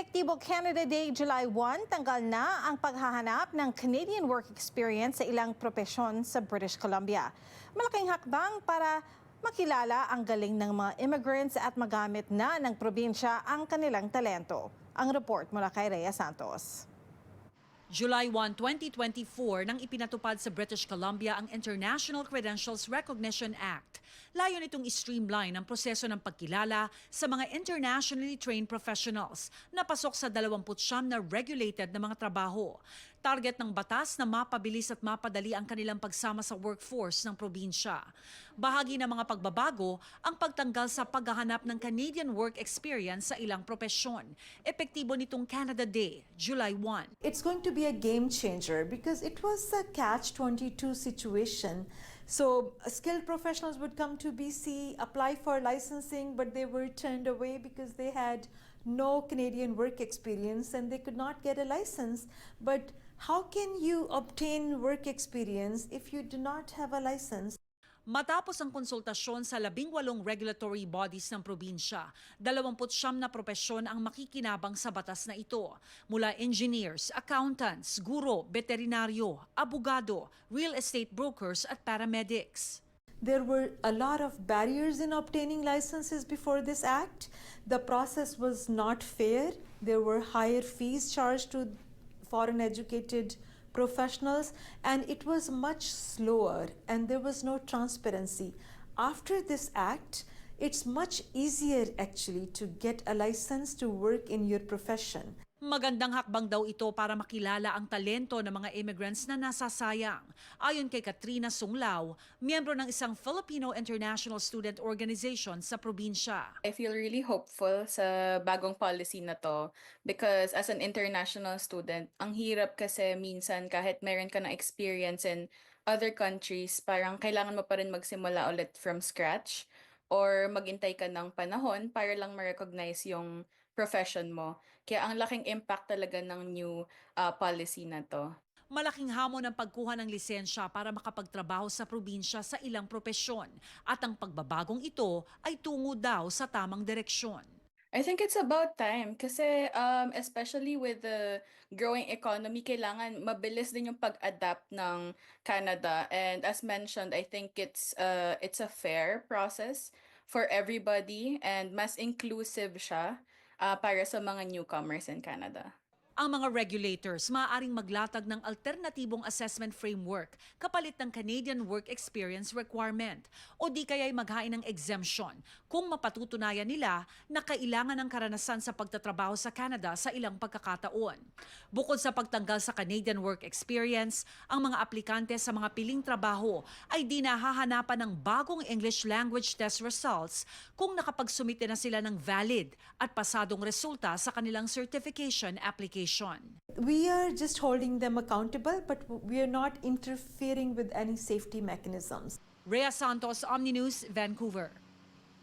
Epektibo Canada Day July 1, tanggal na ang paghahanap ng Canadian Work Experience sa ilang propesyon sa British Columbia. Malaking hakbang para makilala ang galing ng mga immigrants at magamit na ng probinsya ang kanilang talento. Ang report mula kay Rhea Santos. July 1, 2024 nang ipinatupad sa British Columbia ang International Credentials Recognition Act. Layo nitong i-streamline ang proseso ng pagkilala sa mga internationally trained professionals na pasok sa 29 na regulated na mga trabaho. Target ng batas na mapabilis at mapadali ang kanilang pagsama sa workforce ng probinsya. Bahagi ng mga pagbabago ang pagtanggal sa paghahanap ng Canadian work experience sa ilang propesyon. Epektibo nitong Canada Day, July 1. It's going to be a game changer because it was a catch-22 situation. So skilled professionals would come to BC, apply for licensing, but they were turned away because they had no Canadian work experience and they could not get a license. But how can you obtain work experience if you do not have a license? Matapos ang konsultasyon sa 18 regulatory bodies ng probinsya, 29 na propesyon ang makikinabang sa batas na ito. Mula engineers, accountants, guro, veterinaryo, abogado, real estate brokers at paramedics. There were a lot of barriers in obtaining licenses before this act. The process was not fair. There were higher fees charged to foreign educated professionals, and it was much slower and there was no transparency. After this act, it's much easier actually to get a license to work in your profession. Magandang hakbang daw ito para makilala ang talento ng mga immigrants na nasasayang. Ayon kay Katrina Sunglao, miyembro ng isang Filipino International Student Organization sa probinsya. I feel really hopeful sa bagong policy na to because as an international student, ang hirap kasi minsan kahit meron ka na experience in other countries, parang kailangan mo pa rin magsimula ulit from scratch or maghintay ka ng panahon para lang ma-recognize yung profession mo. Kaya ang laking impact talaga ng new policy na to. Malaking hamon ang pagkuha ng lisensya para makapagtrabaho sa probinsya sa ilang propesyon at ang pagbabagong ito ay tungo daw sa tamang direksyon. I think it's about time kasi especially with the growing economy, kailangan mabilis din yung pag-adapt ng Canada. And as mentioned, I think it's a fair process for everybody and mas inclusive siya para sa mga newcomers in Canada. Ang mga regulators maaaring maglatag ng alternatibong assessment framework kapalit ng Canadian Work Experience Requirement o di kaya'y maghain ng exemption kung mapatutunayan nila na kailangan ng karanasan sa pagtatrabaho sa Canada sa ilang pagkakataon. Bukod sa pagtanggal sa Canadian Work Experience, ang mga aplikante sa mga piling trabaho ay di nahahanapan ng bagong English language test results kung nakapagsumite na sila ng valid at pasadong resulta sa kanilang certification application. We are just holding them accountable, but we are not interfering with any safety mechanisms. Rhea Santos, Omni News, Vancouver.